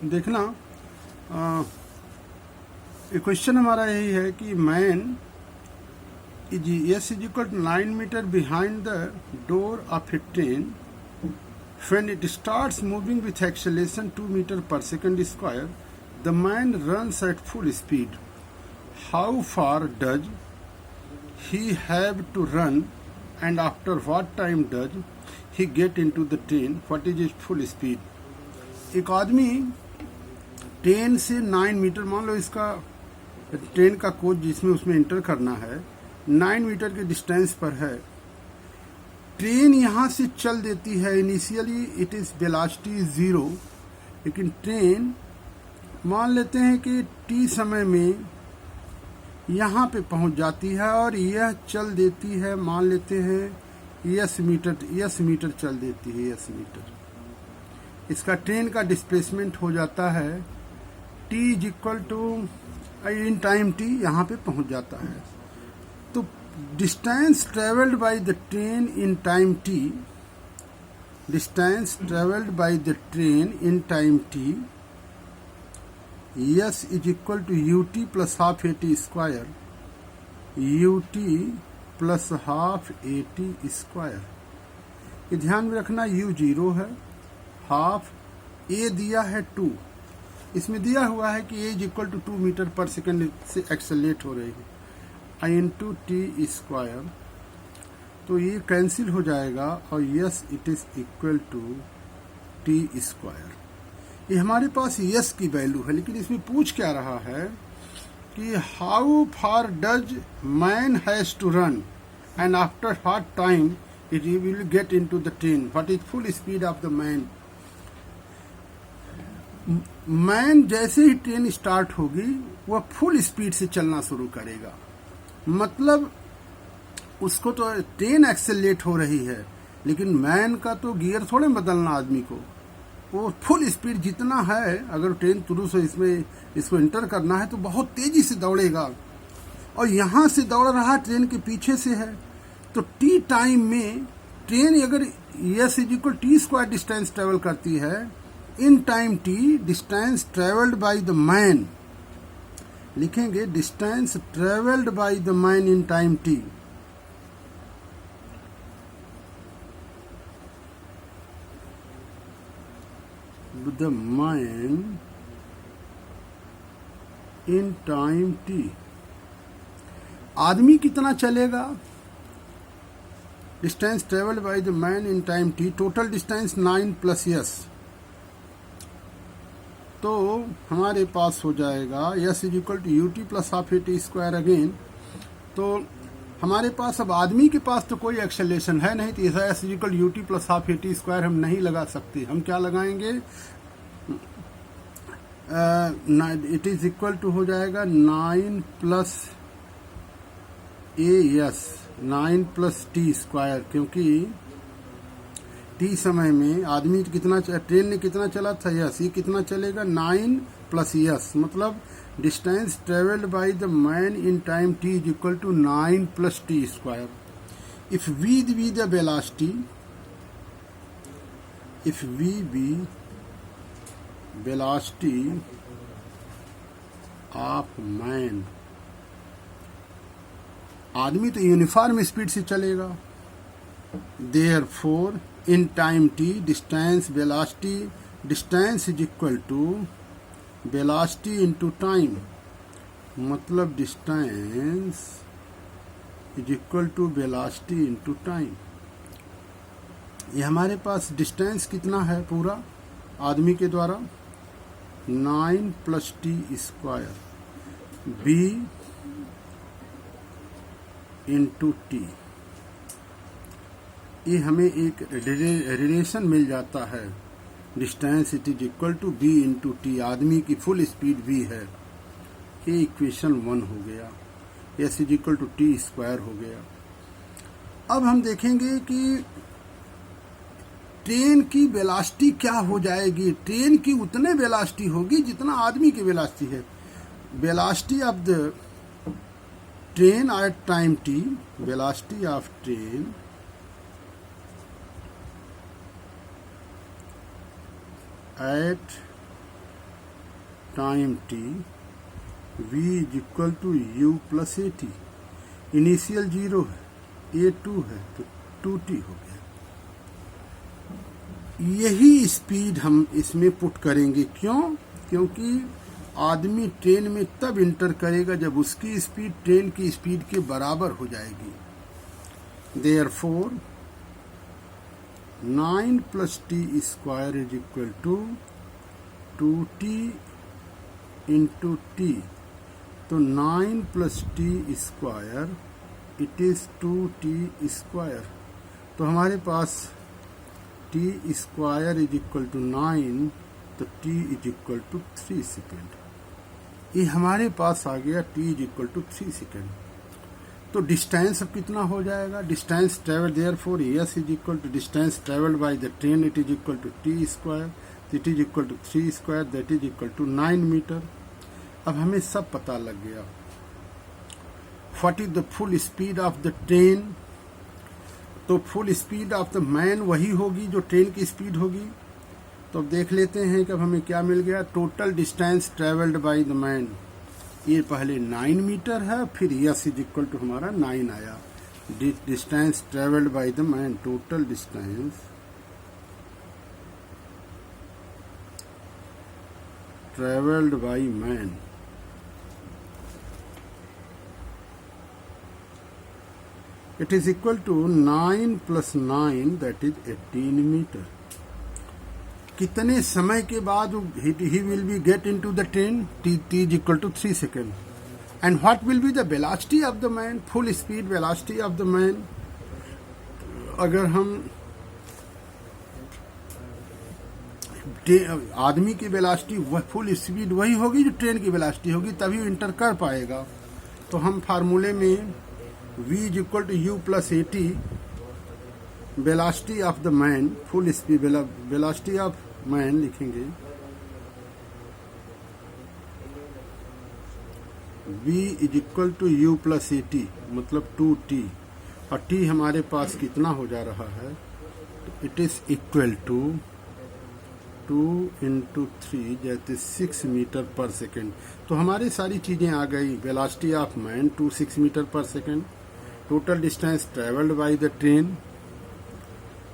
देखना क्वेश्चन हमारा यही है कि man is equal to 9 metre behind the door of a train when it starts moving with acceleration 2 meter per second square. The man runs at full speed. How far does he have to run, and after what time does he get into the train? What is his full speed? एक आदमी train से 9 metre, मान लो इसका train का coach जिसमें उसमें inter करना है 9 मीटर के डिस्टेंस पर है। ट्रेन यहाँ से चल देती है, इनिशियली इट इज वेलोसिटी 0, लेकिन ट्रेन मान लेते हैं कि टी समय में यहाँ पे पहुँच जाती है और यह चल देती है, मान लेते हैं यस मीटर चल देती है, यस मीटर। इसका ट्रेन का डिस्प्लेसमेंट हो जाता है T is equal to in time T, यहाँ पे पहुँच जाता है। तो distance traveled by the train in time t, distance traveled by the train in time t, yes is equal to ut plus half at square, ut plus half at square। ये ध्यान में रखना, u 0 है, half a दिया है 2, इसमें दिया हुआ है कि a is equal to 2 metre पर सेकेंड से एक्सेलरेट हो रही है, आई इंटू टी स्क्वायर। तो ये कैंसिल हो जाएगा और S it is equal to T square. ये हमारे पास यस की वैल्यू है, लेकिन इसमें पूछ क्या रहा है कि how far does man has to run and after what time it will get into the train, what is full speed of the man. Man जैसे ही ट्रेन स्टार्ट होगी वह फुल स्पीड से चलना शुरू करेगा, मतलब उसको तो ट्रेन एक्सेलरेट हो रही है, लेकिन मैन का तो गियर थोड़े बदलना आदमी को, वो फुल स्पीड जितना है, अगर ट्रेन तुरंत से इसमें इसको इंटर करना है तो बहुत तेजी से दौड़ेगा, और यहाँ से दौड़ रहा ट्रेन के पीछे से है। तो टी टाइम में ट्रेन अगर S is equal T square distance travel करती है, in time T distance travelled by the man, लिखेंगे distance travelled by the man in time T. The man in time T, आदमी कितना चलेगा, distance travelled by the man in time T, total distance 9 plus S, तो हमारे पास हो जाएगा S is equal to UT plus half A T square again. तो हमारे पास अब आदमी के पास तो कोई एक्सेलरेशन है नहीं, तो yes is equal UT plus half A T square हम नहीं लगा सकते। हम क्या लगाएंगे, इट इज इक्वल टू हो जाएगा 9 प्लस ए यस, 9 प्लस टी स्क्वायर, क्योंकि टी समय में आदमी कितना, ट्रेन ने कितना चला था, यस, ये कितना चलेगा 9 प्लस यस, मतलब distance travelled by the man in time T is equal to 9 plus T square. If V be the velocity, if V be velocity of man, आदमी तो यूनिफॉर्म स्पीड से चलेगा, therefore in time t distance velocity, distance is equal to velocity into time, मतलब distance is equal to velocity into time। ये हमारे पास distance कितना है पूरा आदमी के द्वारा, 9 plus T square, V into T. ये हमें एक रिलेशन मिल जाता है, distance it is equal to V into T, आदमी की फुल स्पीड भी है। ये इक्वेशन 1 हो गया, S is equal to T square हो गया। अब हम देखेंगे कि ट्रेन की वेलोसिटी क्या हो जाएगी। ट्रेन की उतने वेलोसिटी होगी जितना आदमी की वेलोसिटी है। Velocity of the train at time T, velocity of train at time T v is equal to U plus A T. Initial 0 है, ए 2 है तो 2t हो गया। यही स्पीड हम इसमें पुट करेंगे। क्यों? क्योंकि आदमी ट्रेन में तब इंटर करेगा जब उसकी स्पीड ट्रेन की स्पीड के बराबर हो जाएगी। Therefore 9 plus T square is equal to 2t into T. तो 9 plus T square it is 2t square. तो हमारे पास t square is equal to 9, तो t is equal to 3 second. ये हमारे पास आ गया t is equal to 3 second. तो डिस्टेंस अब कितना हो जाएगा? Distance travel therefore s is equal to distance travelled by the train, it is equal to t square, it is equal to 3 square, that is equal to 9 metre. अब हमें सब पता लग गया। What is the full speed of the train? तो full speed of the man वही होगी जो ट्रेन की स्पीड होगी। तो अब देख लेते हैं कि अब हमें क्या मिल गया। Total distance travelled by the man, ये पहले 9 मीटर है, फिर यस इज इक्वल टू हमारा 9 आया। Distance travelled by the man, total distance travelled by man it is equal to 9 plus 9, that is 18 metre. कितने समय के बाद he will be get into the train? t is equal to 3 seconds. And what will be the velocity of the man? Full speed velocity of the man? अगर हम आदमी की velocity full speed वही होगी जो ट्रेन की velocity होगी, तभी इंटर कर पाएगा। तो हम फार्मूले में v is equal to U plus A T, velocity of the man, full speed velocity of man लिखेंगे। v is equal to U plus A T, मतलब 2t, और t हमारे पास कितना हो जा रहा है? It is equal to 2 into 3, जैसे 6 मीटर पर सेकेंड। तो हमारी सारी चीजें आ गई। वेलोसिटी ऑफ मैन 6 मीटर पर second, total distance travelled by the train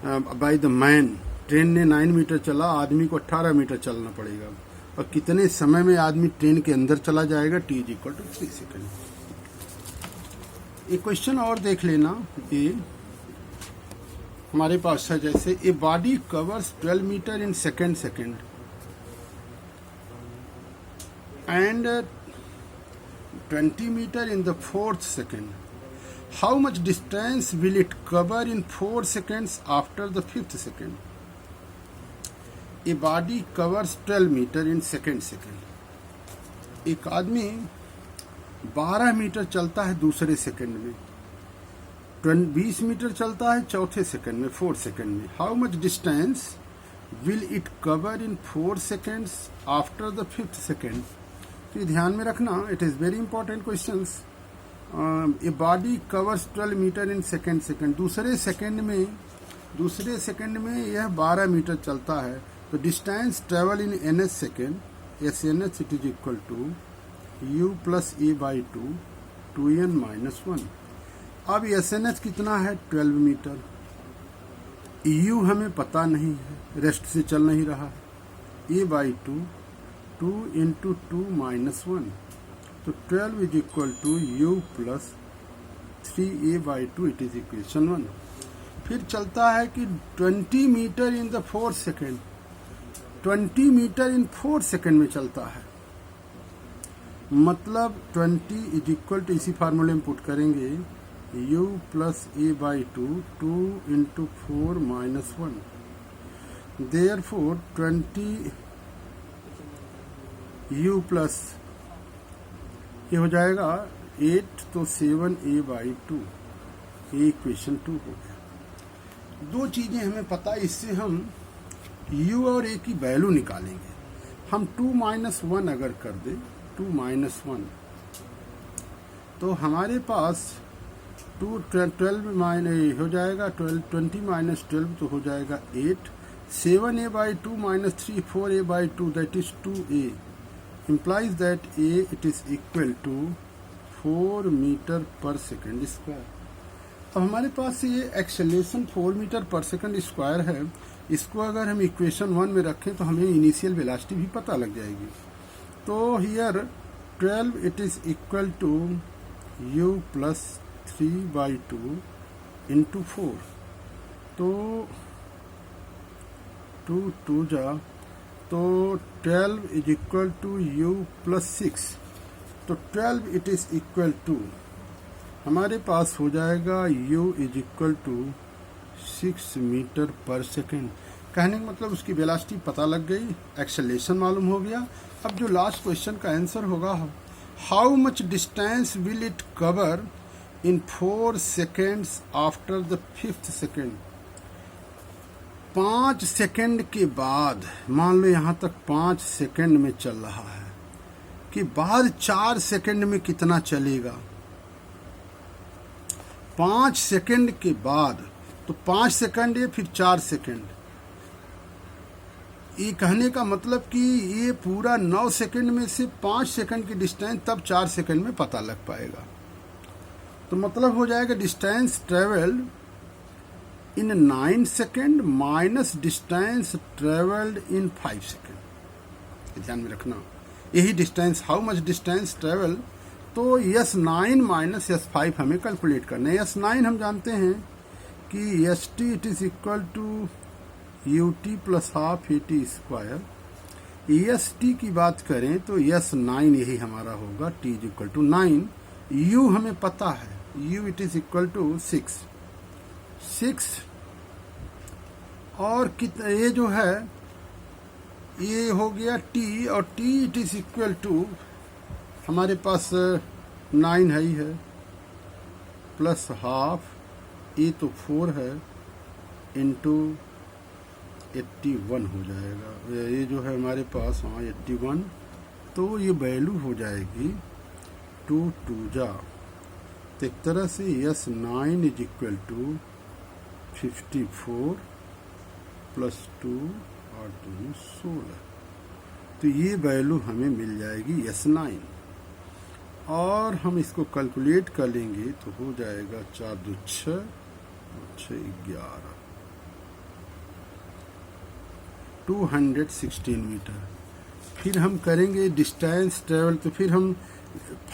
bye the man, train ने 9 मीटर चला, आदमी को 18 मीटर चलना पड़ेगा, और कितने समय में आदमी ट्रेन के अंदर चला जाएगा? t is equal to 3 second. एक क्वेश्चन और देख लेना। ये हमारे पास है जैसे a body covers 12 metre in second and 20 metre in the 4th second. How much distance will it cover in 4 seconds after the 5th second? A body covers 12 meter in second. एक आदमी 12 मीटर चलता है दूसरे second में, 20 metre चलता है चौथे second में, 4th सेकंड में। How much distance will it cover in 4 seconds after the 5th second? तो ये ध्यान में रखना, it is very important questions. A body covers 12 metre in second. दूसरे सेकंड में यह 12 मीटर चलता है। तो distance travel in ns second, SNH it is equal to u plus A by 2n minus 1। अब SNH कितना है? 12 मीटर। u हमें पता नहीं है, रेस्ट से चल नहीं रहा। a बाई 2 इंटू 2 माइनस 1, तो 12 is equal to u plus 3a by 2, it is equation 1। फिर चलता है कि 20 metre in the 4th second, 20 metre in 4th second में चलता है, मतलब 20 इज इक्वल टू, इसी फार्मूले में पुट करेंगे, u plus a by 2 into 4 minus 1। Therefore 20 u plus, ये हो जाएगा 8, तो 7a बाई 2, ये इक्वेशन 2 हो गया। दो चीजें हमें पता, इससे हम u और a की वैल्यू निकालेंगे। हम 2 माइनस 1 अगर कर दे, 2 माइनस 1, तो हमारे पास 12 माइनस हो जाएगा 20 माइनस 12, तो हो जाएगा 8। 7a by 2 minus 3 4a by 2, that is 2a। implies that a it is equal to 4 metre पर सेकेंड स्क्वायर। अब हमारे पास ये एक्सेलरेशन 4 मीटर पर सेकेंड स्क्वायर है, इसको अगर हम इक्वेशन 1 में रखें तो हमें इनिशियल वेलोसिटी भी पता लग जाएगी। तो here 12 it is equal to u plus 3/2 into 4, तो 2 जा तो 12 is equal to u plus 6, तो 12 इट इज इक्वल टू हमारे पास हो जाएगा u is equal to 6 metre पर सेकेंड। कहने का मतलब उसकी वेलोसिटी पता लग गई, एक्सेलरेशन मालूम हो गया। अब जो लास्ट क्वेश्चन का आंसर होगा, how much distance will it cover in 4 seconds after the 5th second. 5 second के बाद, मान लो यहाँ तक 5 सेकेंड में चल रहा है, कि बाद 4 सेकेंड में कितना चलेगा। 5 सेकेंड के बाद, तो 5 सेकेंड है फिर 4 सेकेंड, ये कहने का मतलब कि ये पूरा 9 सेकेंड में से 5 सेकेंड की डिस्टेंस तब 4 सेकेंड में पता लग पाएगा। तो मतलब हो जाएगा distance travelled in 9 second minus distance travelled in 5 second. ध्यान में रखना, यही distance, how much distance travel, तो S9 माइनस S5 हमें कैलकुलेट करना है। S9 हम जानते हैं कि ST it is equal to UT plus half AT square. EST की बात करें तो S9 यही हमारा होगा, T is equal to 9। U हमें पता है, U it is equal to 6 और कितना, ये जो है ये हो गया T, और T it is equal to हमारे पास 9 है ही है, प्लस हाफ, ये तो 4 है, इंटू 81 हो जाएगा। ये जो है हमारे पास, हाँ 81, तो ये वैल्यू हो जाएगी 2 जा। तो एक तरह से S9 is equal to 54 plus 2 और 2 16, तो ये वैल्यू हमें मिल जाएगी S9। और हम इसको कैलकुलेट कर लेंगे तो हो जाएगा 4 2 6 और 6 11, 216 मीटर। फिर हम करेंगे डिस्टेंस ट्रेवल, तो फिर हम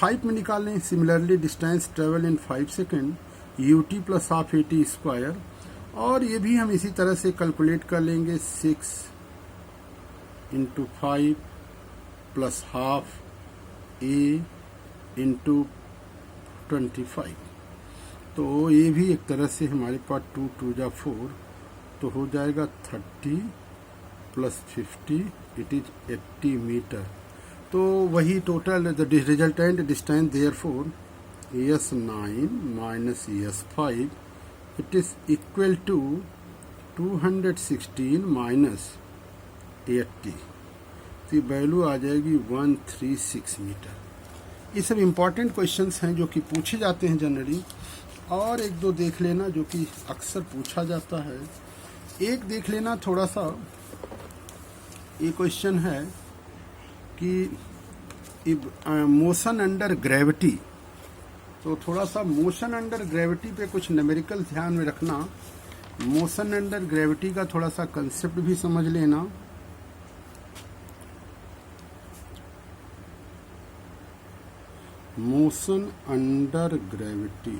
5 में निकालें। Similarly distance travel in 5 second UT plus half AT square, और ये भी हम इसी तरह से कैलकुलेट कर लेंगे, 6 into 5 plus half A into 25, तो ये भी एक तरह से हमारे पास 2 जा 4, तो हो जाएगा 30 प्लस 50 इट इज 80 मीटर। तो वही total the resultant distance therefore S9 माइनस S5 it is equal to 216 minus 80, तो ये वैल्यू आ जाएगी 136 मीटर। ये सब इम्पॉर्टेंट क्वेश्चंस हैं जो कि पूछे जाते हैं जनरली, और एक दो देख लेना जो कि अक्सर पूछा जाता है। एक देख लेना थोड़ा सा, ये क्वेश्चन है कि मोशन अंडर ग्रेविटी, तो थोड़ा सा मोशन अंडर ग्रेविटी पे कुछ न्यूमेरिकल ध्यान में रखना। मोशन अंडर ग्रेविटी का थोड़ा सा कंसेप्ट भी समझ लेना। मोशन अंडर ग्रेविटी,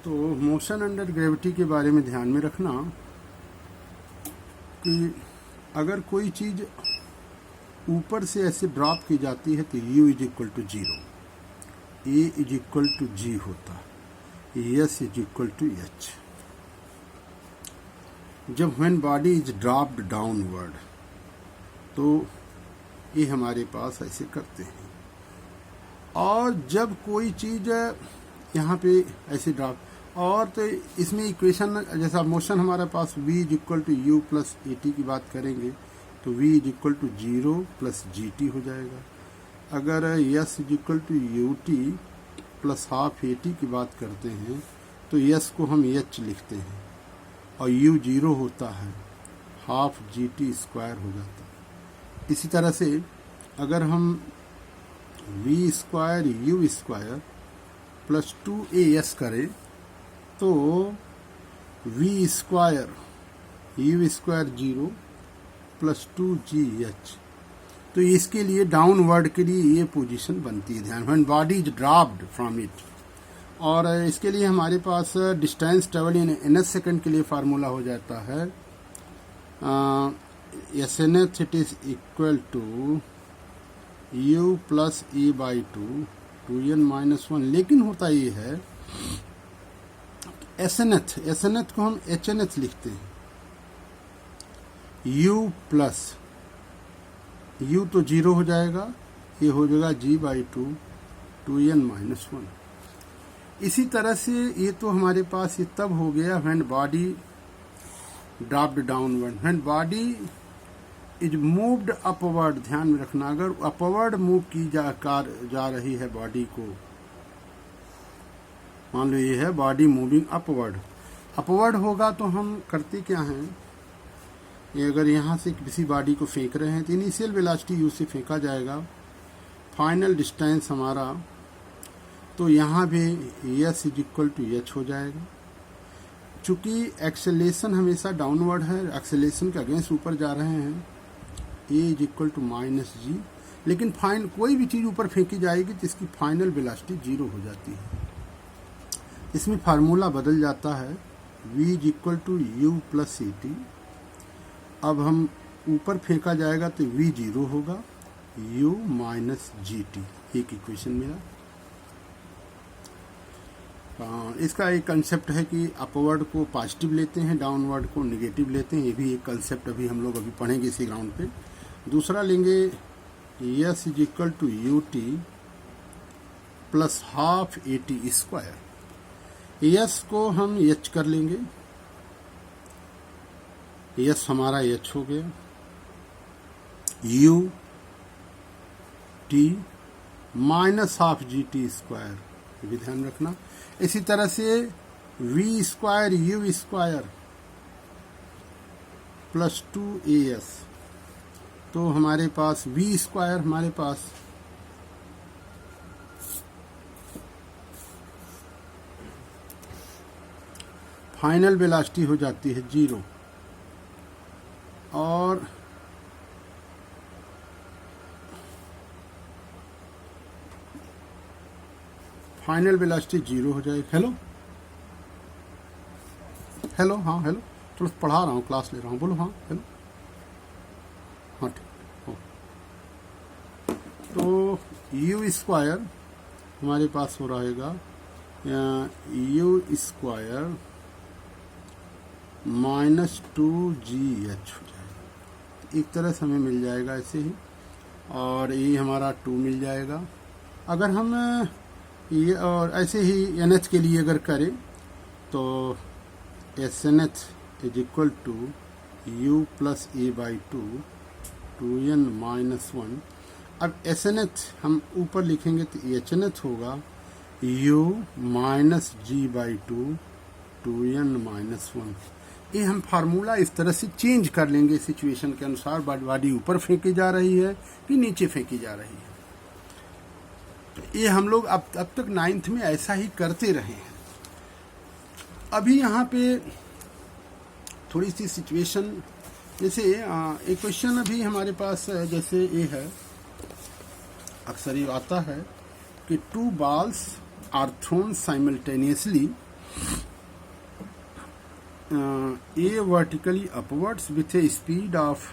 तो मोशन अंडर ग्रेविटी के बारे में ध्यान में रखना कि अगर कोई चीज ऊपर से ऐसे ड्रॉप की जाती है तो U is equal to 0, A is equal to G होता है, S is equal to H। जब when body is dropped downward, तो ये हमारे पास ऐसे करते हैं। और जब कोई चीज यहाँ पे ऐसे ड्रॉप, और तो इसमें इक्वेशन जैसा मोशन हमारे पास V is equal to U plus AT की बात करेंगे तो V is equal to 0 plus GT हो जाएगा। अगर S is equal to UT plus half AT की बात करते हैं तो S को हम H लिखते हैं और U 0 होता है, हाफ GT स्क्वायर हो जाता है। इसी तरह से अगर हम V square U square plus 2as करें तो V square U square 0 plus 2gh, तो इसके लिए डाउनवर्ड के लिए ये पोजीशन बनती है। ध्यान, when body is dropped from it. और इसके लिए हमारे पास distance travel in nth second के लिए फार्मूला हो जाता है snth it is equal to u plus e by 2n minus 1। लेकिन होता ये है snth को हम hnth लिखते हैं, u प्लस u तो 0 हो जाएगा, ये हो जाएगा g बाई 2n माइनस 1। इसी तरह से ये तो हमारे पास ये तब हो गया when body dropped downward, when body is moved upward. ध्यान में रखना, अगर अपवर्ड मूव की जा रही है बॉडी को, मान लो ये है बॉडी मूविंग अपवर्ड होगा तो हम करते क्या हैं, ये अगर यहाँ से किसी बॉडी को फेंक रहे हैं तो इनिशियल वेलोसिटी u से फेंका जाएगा, फाइनल डिस्टेंस हमारा तो यहाँ भी s is equal to h हो जाएगा। चूंकि एक्सेलेरेशन हमेशा डाउनवर्ड है, एक्सेलेरेशन के अगेंस्ट ऊपर जा रहे हैं, a is equal to minus G, लेकिन कोई भी चीज़ ऊपर फेंकी जाएगी तो इसकी फाइनल वेलोसिटी 0 हो जाती है। इसमें फार्मूला बदल जाता है, v is equal to U plus C T. अब हम ऊपर फेंका जाएगा तो v 0 होगा, u माइनस जी टी, एक इक्वेशन मिला। इसका एक कंसेप्ट है कि अपवर्ड को पॉजिटिव लेते हैं, डाउनवर्ड को नेगेटिव लेते हैं, ये भी एक कंसेप्ट अभी हम लोग पढ़ेंगे इसी ग्राउंड पे। दूसरा लेंगे s is equal to U T plus half A T square. s को हम h कर लेंगे, s हमारा h हो गया, u T minus half G T square, ये भी ध्यान रखना। इसी तरह से v square U square plus 2as, तो हमारे पास v स्क्वायर हमारे पास फाइनल वेलोसिटी हो जाती है 0 और फाइनल वेलोसिटी 0 हो जाएगी। हेलो हाँ हेलो, थोड़ा पढ़ा रहा हूँ, क्लास ले रहा हूँ, बोलो हाँ हेलो, हाँ ठीक हो। तो यू स्क्वायर हमारे पास हो रहेगा यू स्क्वायर माइनस 2gh हो जाएगा, एक तरह से हमें मिल जाएगा ऐसे ही, और ये हमारा 2 मिल जाएगा। अगर हम ये और ऐसे ही NH के लिए अगर करें तो SNH is equal to u plus A by 2n minus 1। अब SNH हम ऊपर लिखेंगे तो HNH होगा u minus G by 2n minus 1। ये हम फार्मूला इस तरह से चेंज कर लेंगे सिचुएशन के अनुसार, बॉडी ऊपर फेंकी जा रही है कि नीचे फेंकी जा रही है। तो ये हम लोग अब तक 9th में ऐसा ही करते रहे हैं। अभी यहाँ पे थोड़ी सी सिचुएशन, जैसे एक क्वेश्चन अभी हमारे पास जैसे ये है, अक्सर ये आता है कि 2 balls are thrown simultaneously, A vertically upwards with a speed of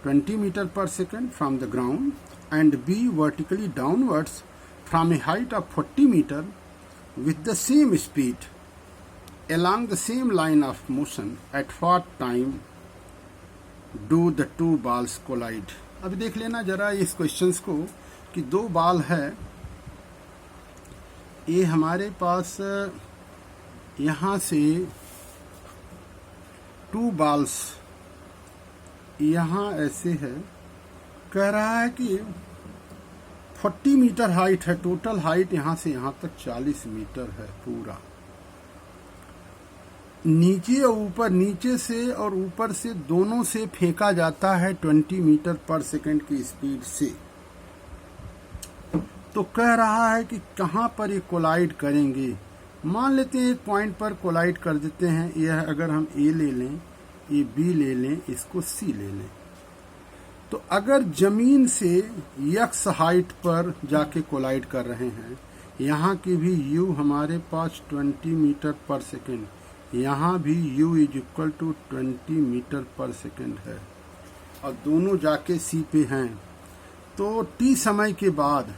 20 meters per second from the ground and B vertically downwards from a height of 40 meters with the same speed along the same line of motion. At what time do the 2 balls collide? अब देख लेना जरा इस questions को कि 2 बाल है, ये हमारे पास यहाँ से 2 balls यहाँ ऐसे है, कह रहा है कि 40 मीटर हाइट है, टोटल हाइट यहाँ से यहाँ तक 40 मीटर है पूरा। नीचे और ऊपर, नीचे से और ऊपर से दोनों से फेंका जाता है 20 मीटर पर सेकंड की स्पीड से। तो कह रहा है कि कहाँ पर ये कोलाइड करेंगे। मान लेते हैं एक पॉइंट पर कोलाइड कर देते हैं। यह अगर हम ए ले लें, ये बी ले लें, इसको सी ले लें, तो अगर जमीन से यक्स हाइट पर जाके कोलाइड कर रहे हैं, यहाँ की भी u हमारे पास 20 मीटर पर सेकेंड, यहाँ भी u is equal to 20 metre पर सेकेंड है, और दोनों जाके सी पे हैं, तो t समय के बाद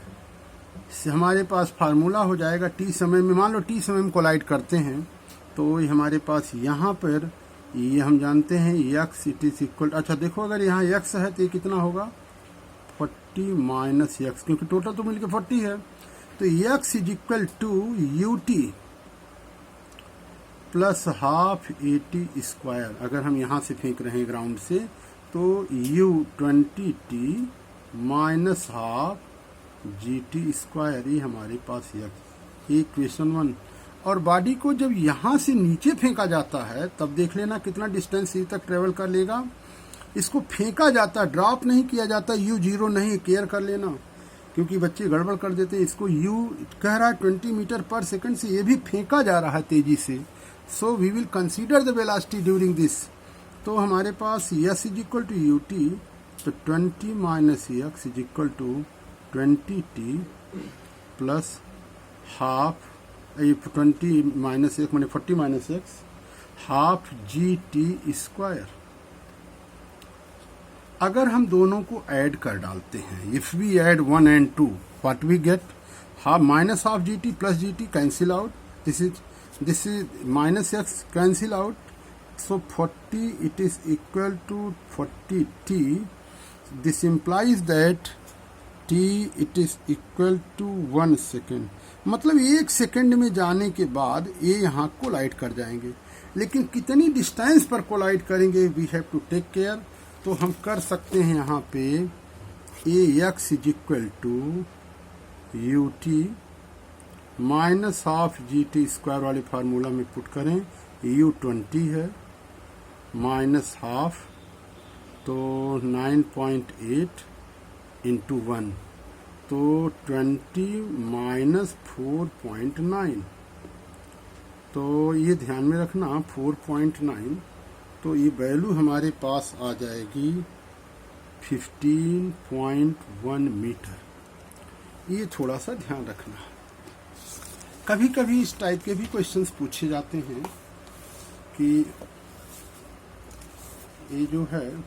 हमारे पास फार्मूला हो जाएगा। t समय में, मान लो t समय में कोलाइड करते हैं, तो ये हमारे पास यहाँ पर ये हम जानते हैं x इट इज इक्वल, अच्छा देखो अगर यहाँ x है तो ये कितना होगा 40 माइनस x, क्योंकि टोटल तो मिलके 40 है। तो x is equal to ut plus half AT square. अगर हम यहाँ से फेंक रहे हैं ग्राउंड से, तो u 20t minus half GT square, ये हमारे पास x। ये क्वेश्चन 1। और बॉडी को जब यहाँ से नीचे फेंका जाता है, तब देख लेना कितना डिस्टेंस ई तक ट्रेवल कर लेगा। इसको फेंका जाता, ड्रॉप नहीं किया जाता, u 0 नहीं, केयर कर लेना, क्योंकि बच्चे गड़बड़ कर देते हैं। इसको u कह रहा है 20 मीटर पर सेकंड से, ये भी फेंका जा रहा है तेजी से। So we will consider the velocity during this. तो हमारे पास s is equal to ut, तो 20 minus x is equal to 20t plus half 20 minus x मैंने 40 minus x half GT square. अगर हम दोनों को ऐड कर डालते हैं, if we add 1 and 2, what we get, half minus half GT plus GT cancel out, this is minus x cancel out, so 40 it is equal to 40t। This implies that t it is equal to 1 second, मतलब 1 second में जाने के बाद ये यहाँ collide कर जाएंगे। लेकिन कितनी डिस्टेंस पर कोलाइड करेंगे, we have to take care. तो हम कर सकते हैं यहाँ पे ax is equal to ut minus half GT square वाले फार्मूला में पुट करें, u 20 है माइनस हाफ, तो 9.8 इंटू 1, तो 20 माइनस 4.9, तो ये ध्यान में रखना 4.9, तो ये वैल्यू हमारे पास आ जाएगी 15.1 मीटर। ये थोड़ा सा ध्यान रखना। कभी कभी इस टाइप के भी क्वेश्चंस पूछे जाते हैं कि ये जो है